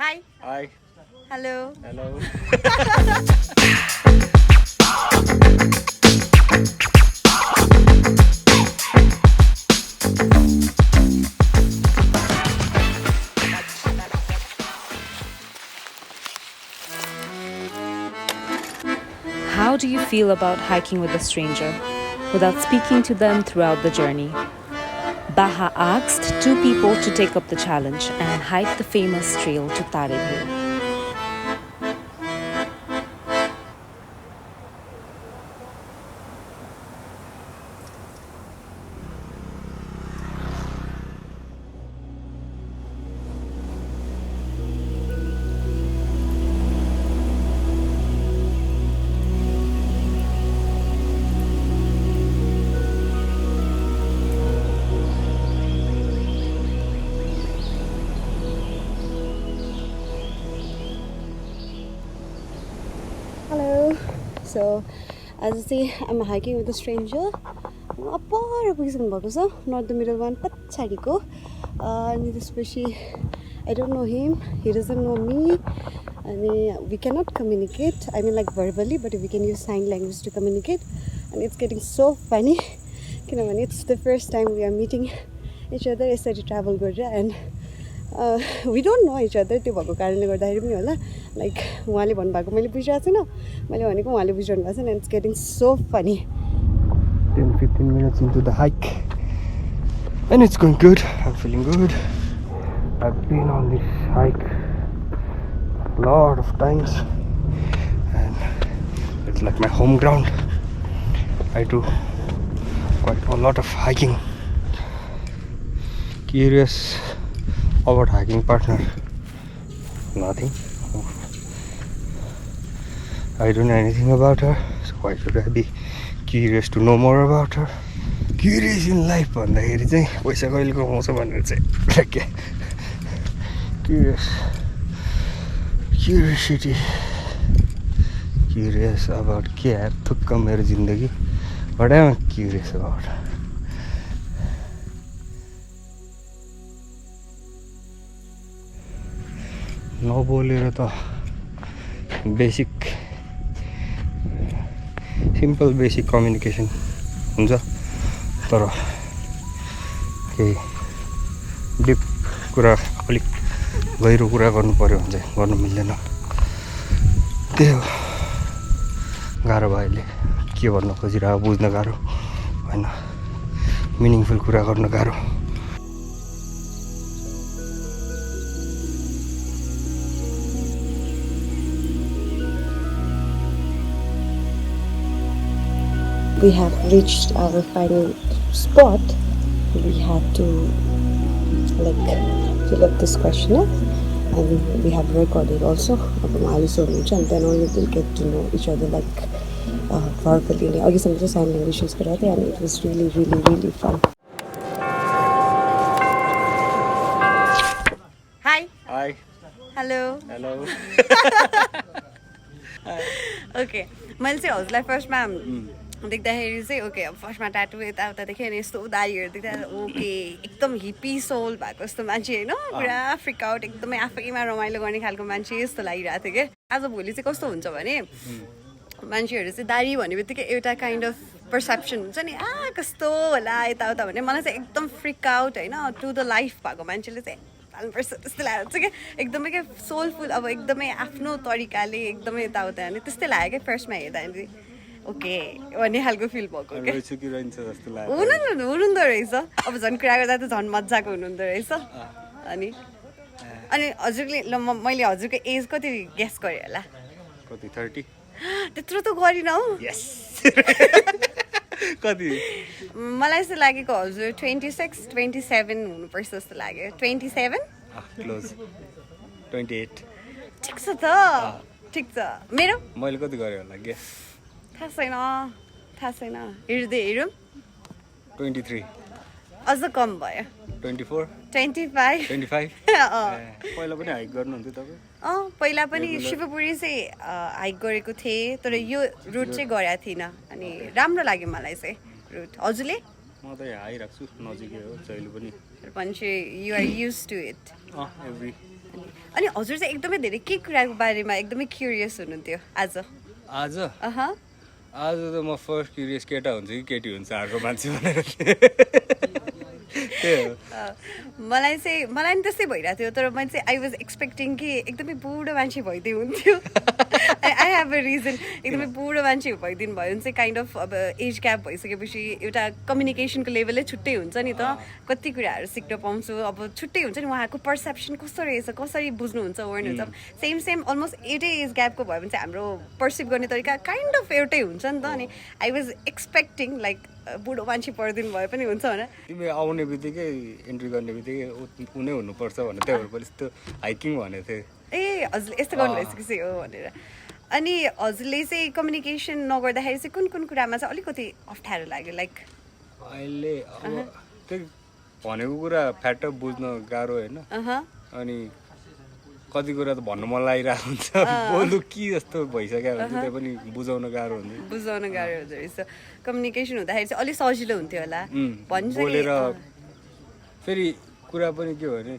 Hi. Hi. Hello. Hello. How do you feel about hiking with a stranger without speaking to them throughout the journey? Baha asked two people to take up the challenge and hike the famous trail to Tarebhu. Hello. So, as I say, I'm hiking with a stranger. Upper position भएको छ, not the middle one, पछाडिको. अनि त्यसपछि I don't know him, he doesn't know me. And we cannot communicate. I mean, like verbally, but we can use sign language to communicate. And it's getting so funny. किनभने it's the first time we are meeting each other यसरी travel गरेर and we don't know each other. त्यो भएको कारणले गर्दाखेरि पनि होला, like उहाँले भन्नुभएको मैले बुझिरहेको छैन, मैले भनेको उहाँले बुझिरहनु भएको छैन. And it's getting so funny. 10-15 minutes into the hike and it's going good. I'm feeling good. I've been on this hike a lot of times and it's like my home ground. I do quite a lot of hiking. Curious about hiking partner? Nothing. I don't know anything about her, so why should I be curious to know more about her? Curious in life भन्दाखेरि चाहिँ पैसा कहिले कमाउँछ भनेर चाहिँ के curious about के यार थुक्क मेरो जिन्दगी. What am I curious about? नबोलेर त सिम्पल बेसिक कम्युनिकेसन हुन्छ, तर केही डिप कुरा अलिक गहिरो कुरा गर्नु पर्यो भने चाहिँ गर्नु मिल्दैन. त्यही हो, गाह्रो भयो अहिले. के भन्न खोजिरहेको बुझ्न गाह्रो होइन, मिनिङफुल कुरा गर्न गाह्रो. We have reached our final spot. We have to fill up this questionnaire and we have recorded also and then only we'll get to know each other verbally. I guess I'm just sign language use and it was really fun. Hi. Hi. Hello. Hello. Okay. मैले चाहिँ हजुरलाई फर्स्टमा देख्दाखेरि चाहिँ okay, अब फर्स्टमा tattoo यताउता देखेँ अनि यस्तो दारीहरू देख्दा ओके एकदम हिप्पी सोल भएको जस्तो मान्छे होइन, पुरा फ्रिक आउट, एकदमै आफैमा रमाइलो गर्ने खालको मान्छे जस्तो लागिरहेको थियो क्या. आज भोलि चाहिँ कस्तो हुन्छ भने मान्छेहरू चाहिँ दारी भन्ने बित्तिकै एउटा काइन्ड अफ पर्सेप्सन हुन्छ नि, कस्तो होला यताउता भने. मलाई चाहिँ एकदम फ्रिक आउट होइन, टु द लाइफ भएको मान्छेले चाहिँ पाल्नुपर्छ त्यस्तै लागेको हुन्छ क्या. एकदमै क्या सोलफुल, अब एकदमै आफ्नो तरिकाले एकदमै यताउता अनि त्यस्तै लाग्यो क्या फर्स्टमा हेर्दाखेरि. ओके भन्ने खालको फिल भएको क्या. हुनुहुँदो रहेछ, अब झन् कुरा गर्दा त झन् मजाको हुनुहुँदो रहेछ. अनि हजुरले मैले हजुरको एज कति गेस गरेँ होला? कति 30? त्यत्रो त गरिनँ हौ. कति? मलाई यस्तो लागेको हजुर 26-27 हुनुपर्छ जस्तो लाग्यो. 27? क्लोज 28. ठिक छ त, ठिक छ. मेरो मैले कति गरेँ होला गेस? थाहा छैन. हेरौँ. 23. अझ कम भयो. 24. 25. 25. पहिला पनि हाइक गर्नुहुन्थ्यो तपाईँ? पहिला पनि शिवपुरी चाहिँ हाइक गरेको थिएँ, तर यो रुट चाहिँ गरेको थिइनँ. अनि राम्रो लाग्यो मलाई चाहिँ रुट. हजुरले? म त यहाँ आइरहेको छु, नजिकै हो जहिले पनि. मान्छे you are use to it. Every अनि हजुर चाहिँ एकदमै धेरै के कुराको बारेमा एकदमै क्युरियस हुनुहुन्थ्यो आज आज अह आज त म फर्स्ट क्युरियस केटा हुन्छ कि केटी हुन्छ अर्को मान्छे भनेर त्यही हो मलाई नि त्यस्तै भइरहेको थियो तर मैले चाहिँ आई वाज एक्सपेक्टिङ कि एकदमै बुढो मान्छे भइदियो हुन्थ्यो आई हेभ अ रिजन एकदमै बुढो मान्छे भइदिनु भयो भने चाहिँ काइन्ड अफ अब एज ग्याप भइसकेपछि एउटा कम्युनिकेसनको लेभलै छुट्टै हुन्छ नि त कति कुराहरू सिक्न पाउँछु अब छुट्टै हुन्छ नि उहाँको पर्सेप्सन कस्तो रहेछ कसरी बुझ्नुहुन्छ वर्डनुहुन्छ सेम अलमोस्ट एउटै एज ग्यापको भयो भने चाहिँ हाम्रो पर्सिभ गर्ने तरिका काइन्ड अफ एउटै हुन्छ नि त अनि आई वाज एक्सपेक्टिङ लाइक बुढो मान्छे परिदिनु भए पनि हुन्छ भने तिमी आउने बित्तिकै इन्ट्री गर्ने बित्तिकै उनै हुनुपर्छ भनेर त्यही भएर यस्तो हाइकिङ भनेको थिएँ ए हजुरले यस्तो गर्नुभएछ कि चाहिँ हो भनेर अनि हजुरले चाहिँ कम्युनिकेसन नगर्दाखेरि चाहिँ कुन कुन कुरामा चाहिँ अलिकति अप्ठ्यारो लाग्यो लाइक अहिले अब त्यही भनेको कुरा फ्याट बुझ्न गाह्रो होइन अनि कति कुरा त भन्नु मन लागिरहेको हुन्छ बोल्नु कि जस्तो भइसक्यो भने त्यही पनि बुझाउन गाह्रो हुन्छ बुझाउन गाह्रो हुँदो रहेछ कम्युनिकेसन हुँदाखेरि चाहिँ अलिक सजिलो हुन्थ्यो होला बोलेर फेरि कुरा पनि के हो भने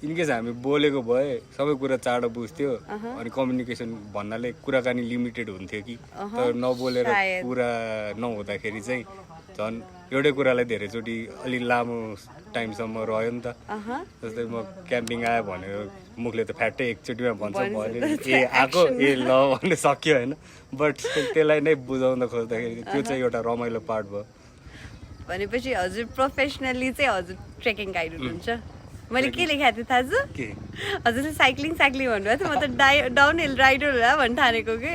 इनकेस हामी बोलेको भए सबै कुरा चाँडो बुझ्थ्यो अनि कम्युनिकेसन भन्नाले कुराकानी लिमिटेड हुन्थ्यो कि तर नबोलेर कुरा नहुँदाखेरि चाहिँ झन् एउटै कुरालाई धेरैचोटि अलिक लामो टाइमसम्म रह्यो नि त जस्तै म क्याम्पिङ आयो भनेर मुखले त फ्याट्टै एकचोटिमा भन्छ भने ए आएको ए ल भन्ने सक्यो होइन बट त्यसलाई नै बुझाउन खोज्दाखेरि त्यो चाहिँ एउटा रमाइलो पार्ट भयो भनेपछि हजुर प्रोफेसनली चाहिँ हजुर ट्रेकिङ गाइड हुनुहुन्छ मैले के लेखाएको थिएँ थाहा छ हजुरले साइक्लिङ भन्नुभएको थियो म त डाउन हिल राइडर होला भन्नु ठानेको कि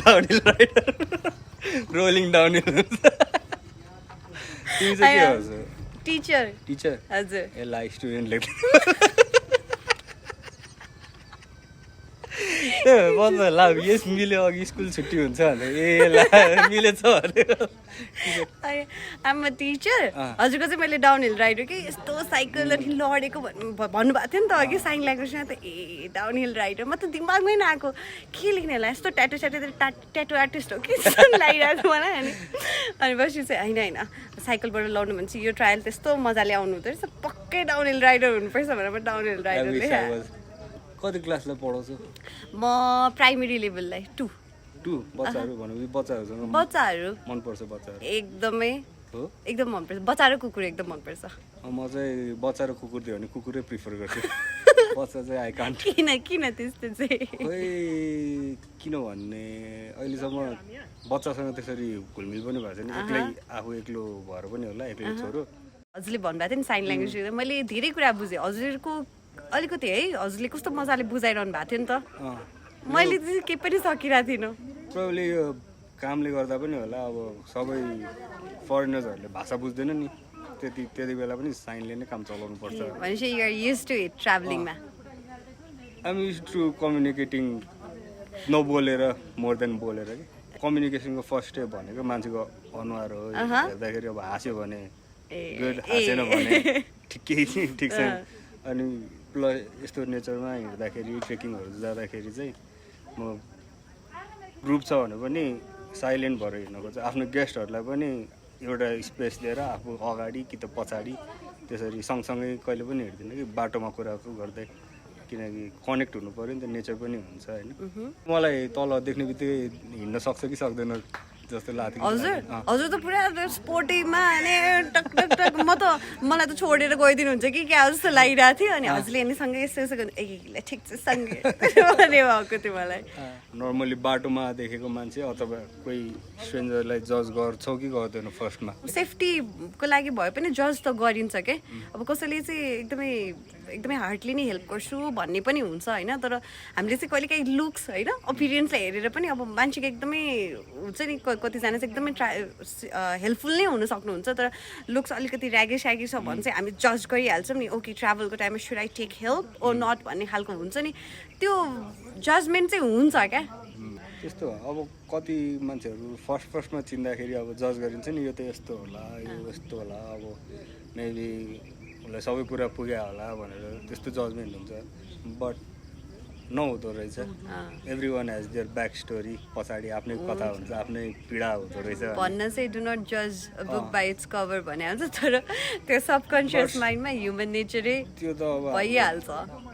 down hill rider rolling down hill teacher हजुर ए ला स्टुडेन्ट लेख्दै ला यस मिल्यो अघि स्कुल छुट्टी हुन्छ भने ए ला मिलेछ भने आमा टिचर हजुरको चाहिँ मैले डाउन हिल राइडर कि यस्तो साइकल अनि लडेको भन्नुभएको थियो नि त अघि साइन ल्याङ्ग्वेजमा त ए डाउन हिल राइडर म त दिमागमै नआएको के लेख्ने होला यस्तो ट्याटो आर्टिस्ट हो कि लागिरहेको मलाई अनि पछि चाहिँ होइन साइकलबाट लाउनु भने चाहिँ यो ट्रायल त्यस्तो मजाले आउनु हुँदो रहेछ पक्कै डाउन हिल राइडर हुनुपर्छ भनेर म डाउन हिल राइडर लेखेँ कति क्लासलाई पढाउँछु म प्राइमेरी लेभललाई 2 बच्चाहरू भनेपछि बच्चाहरू मनपर्छ बच्चाहरू एकदमै हो एकदम मनपर्छ बच्चा र कुकुर एकदम मनपर्छ म चाहिँ बच्चा र कुकुर दियो भने कुकुरै प्रिफर गर्छु बच्चा चाहिँ आई कान्ट किन त्यस्तो चाहिँ खोइ किन भन्ने अहिलेसम्म बच्चासँग त्यसरी घुलमिल पनि भएको छैन एक्लै आफू एक्लो भएर पनि होला एक्लै छोरो हजुरले भन्नुभएको थियो नि साइन ल्याङ्ग्वेज मैले धेरै कुरा बुझेँ हजुरको अलिकति है हजुरले कस्तो मजाले बुझाइरहनु भएको थियो नि त मैले चाहिँ केही पनि सकिरहेको थिइनँ प्रब्लम यो कामले गर्दा पनि होला अब सबै फरेनर्सहरूले भाषा बुझ्दैन नि त्यति बेला पनि साइनले नै काम चलाउनु पर्छ भनेपछि you are used to it ट्राभलिङमा I am used to communicating नबोलेर मोर देन बोलेर कि कम्युनिकेसनको फर्स्ट स्टेप भनेको मान्छेको अनुहार हो हेर्दाखेरि अब हाँस्यो भने गुड हाँसेन भने ठिक छ अनि प्लस यस्तो नेचरमा हिँड्दाखेरि ट्रेकिङहरू जाँदाखेरि चाहिँ म ग्रुप छ भने पनि साइलेन्ट भएर हिँड्नको चाहिँ आफ्नो गेस्टहरूलाई पनि एउटा स्पेस दिएर आफू अगाडि कि त पछाडि त्यसरी सँगसँगै कहिले पनि हिँड्दिनँ कि बाटोमा कुराको गर्दै किनकि कनेक्ट हुनु पऱ्यो नि त नेचर पनि हुन्छ होइन मलाई तल देख्ने बित्तिकै हिँड्न सक्छ कि सक्दैन जस्तो लाग्थ्यो हजुर त पुरा स्पोर्टिङमा अनि टक टक टक मलाई त छोडेर गइदिनुहुन्छ कि क्या जस्तो लागिरहेको थियो अनि हजुरले यहाँनिसँगै यस्तो गर्नु ए ठिक छ सँगै भन्ने भएको थियो मलाई नर्मली बाटोमा देखेको मान्छे अथवा कोही स्ट्रेन्जरलाई जज गर्छौ कि गर्दैन फर्स्टमा सेफ्टीको लागि भए पनि जज त गरिन्छ के अब कसैले चाहिँ एकदमै हार्डली नै हेल्प गर्छु भन्ने पनि हुन्छ होइन तर हामीले चाहिँ कहिलेकाहीँ लुक्स होइन अपिरियन्सलाई हेरेर पनि अब मान्छेको एकदमै हुन्छ नि कतिजना चाहिँ एकदमै हेल्पफुल नै हुन सक्नुहुन्छ तर लुक्स अलिकति ऱ्यागी छ भने चाहिँ हामी जज गरिहाल्छौँ नि ओके ट्राभलको टाइममा should I take help or not भन्ने खालको हुन्छ नि त्यो जजमेन्ट चाहिँ हुन्छ क्या त्यस्तो अब कति मान्छेहरू फर्स्टमा चिन्दाखेरि अब जज गरिन्छ नि यो त यस्तो होला यो यस्तो होला अब मेबी उसलाई सबै कुरा पुग्यो होला भनेर त्यस्तो जजमेन्ट हुन्छ बट नहुँदो रहेछ every one has there back story पछाडि आफ्नै कथा हुन्छ आफ्नै पीडा हुँदो रहेछ भन्न चाहिँ डु नट जज a book by its cover भने हुन्छ तर त्यो सबकन्सियस माइन्डमा ह्युमन नेचरै त्यो त अब भइहाल्छ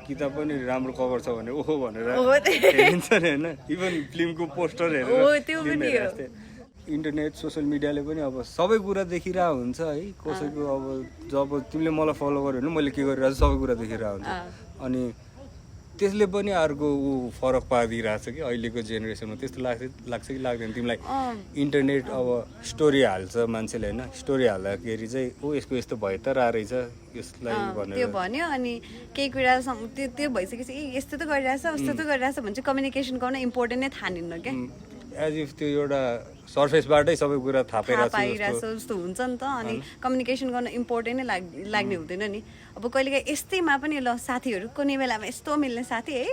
किताब पनि राम्रो कभर छ भने ओहो भनेर हो हेरिन्छ नि होइन इभन फिल्मको पोस्टर हो, त्यो हेरेर पनि हो। इन्टरनेट सोसियल मिडियाले पनि अब सबै कुरा देखिरहेको हुन्छ है कसैको अब जब तिमीले मलाई फलो गर्यो भने मैले के गरिरहेको छु सबै कुरा देखिरहेको हुन्छ अनि त्यसले पनि अर्को फरक पारिदिइरहेको छ कि अहिलेको जेनेरेसनमा त्यस्तो लाग्छ कि लाग्दैन तिमीलाई इन्टरनेट अब स्टोरी हाल्छ मान्छेले होइन स्टोरी हाल्दाखेरि चाहिँ ओ यसको यस्तो भयो त रहेछ यसलाई त्यो भनेर भन्यो अनि केही कुरा त्यो भइसकेपछि ए यस्तो त गरिरहेछ उस्तो त गरिरहेछ भने चाहिँ कम्युनिकेसन गर्न इम्पोर्टेन्ट नै ठानिन्न क्या एज इफ त्यो एउटा सर्फेसबाटै सबै कुरा थाहा पाइरहेछ पाइरहेको जस्तो हुन्छ नि त अनि कम्युनिकेसन गर्न इम्पोर्टेन्ट नै लाग्ने हुँदैन नि अब कहिलेकाहीँ यस्तैमा पनि ल साथीहरू कुनै बेलामा यस्तो मिल्ने साथी है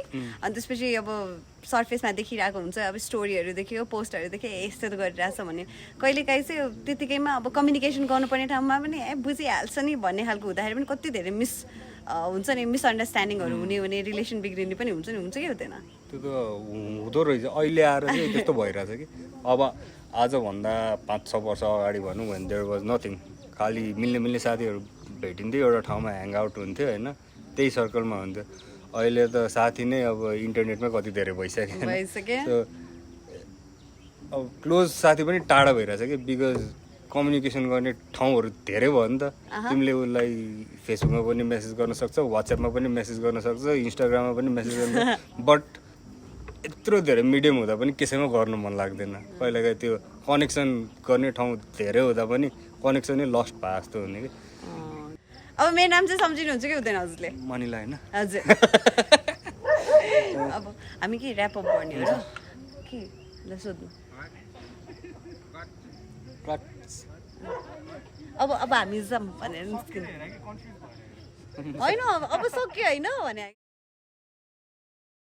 अनि त्यसपछि अब सर्फेसमा देखिरहेको हुन्छ अब स्टोरीहरू देख्यो पोस्टहरू देख्यो यस्तो त गरिरहेछ भने कहिलेकाहीँ चाहिँ त्यतिकैमा अब कम्युनिकेसन गर्नुपर्ने ठाउँमा पनि बुझिहाल्छ नि भन्ने खालको हुँदाखेरि पनि कति धेरै हुन्छ नि मिसअन्डरस्ट्यान्डिङहरू हुने रिलेसन बिग्रिने पनि हुन्छ कि हुँदैन त्यो त हुँदो रहेछ अहिले आएर चाहिँ त्यस्तो भइरहेछ कि अब आजभन्दा 5-6 वर्ष अगाडि भनौँ भने देयर वाज नथिङ खालि मिल्ने साथीहरू भेटिन्थ्यो एउटा ठाउँमा ह्याङ आउट हुन्थ्यो होइन त्यही सर्कलमा हुन्थ्यो अहिले त साथी नै अब इन्टरनेटमै कति धेरै भइसक्यो अब क्लोज साथी पनि टाढा भइरहेछ कि बिकज कम्युनिकेसन गर्ने ठाउँहरू धेरै भयो नि त तिमीले उसलाई फेसबुकमा पनि मेसेज गर्न सक्छौ वाट्सएपमा पनि मेसेज गर्न सक्छौ इन्स्टाग्राममा पनि मेसेज गर्न बट यत्रो धेरै मिडियम हुँदा पनि कसैमा गर्नु मन लाग्दैन कहिलेकाहीँ त्यो कनेक्सन गर्ने ठाउँ धेरै हुँदा पनि कनेक्सनै लस्ट भए जस्तो हुने कि अब मेरो नाम चाहिँ सम्झिनुहुन्छ कि हुँदैन हजुरले मनिला होइन हजुर अब हामी के ऱ्याप अप गर्ने हो र के ल सोध्नु अब हामी जाऊँ भनेर निस्किनु होइन अब सक्यो होइन भने